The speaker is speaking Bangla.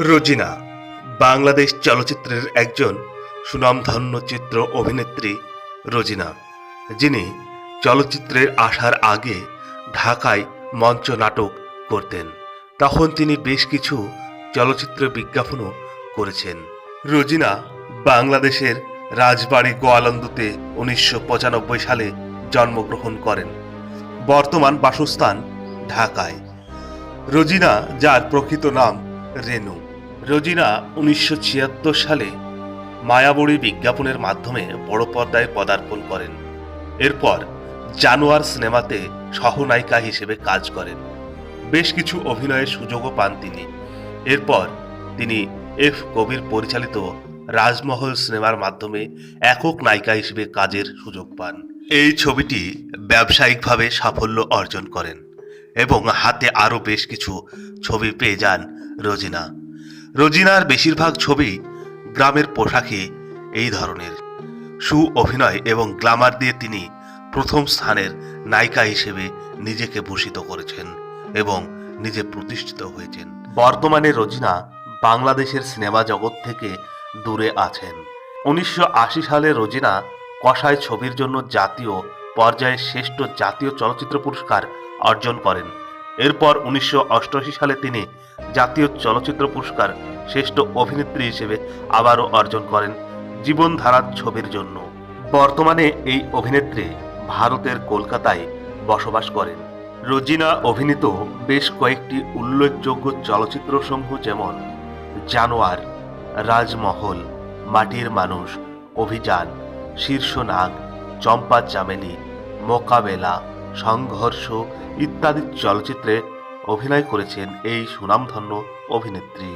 রোজিনা বাংলাদেশ চলচ্চিত্রের একজন সুনামধন্য চিত্র অভিনেত্রী। রোজিনা, যিনি চলচ্চিত্রে আসার আগে ঢাকায় মঞ্চ নাটক করতেন, তখন তিনি বেশ কিছু চলচ্চিত্র বিজ্ঞাপনও করেছেন। রোজিনা বাংলাদেশের রাজবাড়ী গোয়ালন্দতে 1995 সালে জন্মগ্রহণ করেন। বর্তমান বাসস্থান ঢাকায়। রোজিনা, যার প্রকৃত নাম রেনু। রোজিনা 1976 সালে মায়াবড়ী বিজ্ঞাপনের মাধ্যমে বড় পর্দায় পদার্পণ করেন। এরপর জানোয়ার সিনেমাতে সহনায়িকা হিসেবে কাজ করেন। বেশ কিছু অভিনয়ের সুযোগও পান তিনি। এরপর তিনি এফ কবির পরিচালিত রাজমহল সিনেমার মাধ্যমে একক নায়িকা হিসেবে কাজের সুযোগ পান। এই ছবিটি ব্যবসায়িকভাবে সাফল্য অর্জন করেন এবং হাতে আরও বেশ কিছু ছবি পেয়ে যান রোজিনা। রোজিনার বেশিরভাগ ছবি গ্রামের পোশাকে এই ধরনের। অভিনয় এবং গ্ল্যামার দিয়ে তিনি প্রথম স্থানের নায়িকা হিসেবে নিজেকে ভূষিত করেছেন এবং নিজে প্রতিষ্ঠিত হয়েছেন। বর্তমানে রোজিনা বাংলাদেশের সিনেমা জগৎ থেকে দূরে আছেন। 1980 সালে রোজিনা কসাই ছবির জন্য জাতীয় পর্যায়ে শ্রেষ্ঠ জাতীয় চলচ্চিত্র পুরস্কার অর্জন করেন। এরপর 1988 সালে তিনি জাতীয় চলচ্চিত্র পুরস্কার শ্রেষ্ঠ অভিনেত্রী হিসেবে আবারও অর্জন করেন জীবনধারা ছবির জন্য। বর্তমানে এই অভিনেত্রী ভারতের কলকাতায় বসবাস করেন। রোজিনা অভিনীত বেশ কয়েকটি উল্লেখযোগ্য চলচ্চিত্রসমূহ যেমন জানোয়ার, রাজমহল, মাটির মানুষ, অভিযান, শীর্ষনাগ, চম্পা চামেলি, মোকাবেলা, সংঘর্ষ ইত্যাদি চলচ্চিত্রে অভিনয় করেছেন এই সুনামধন্য অভিনেত্রী।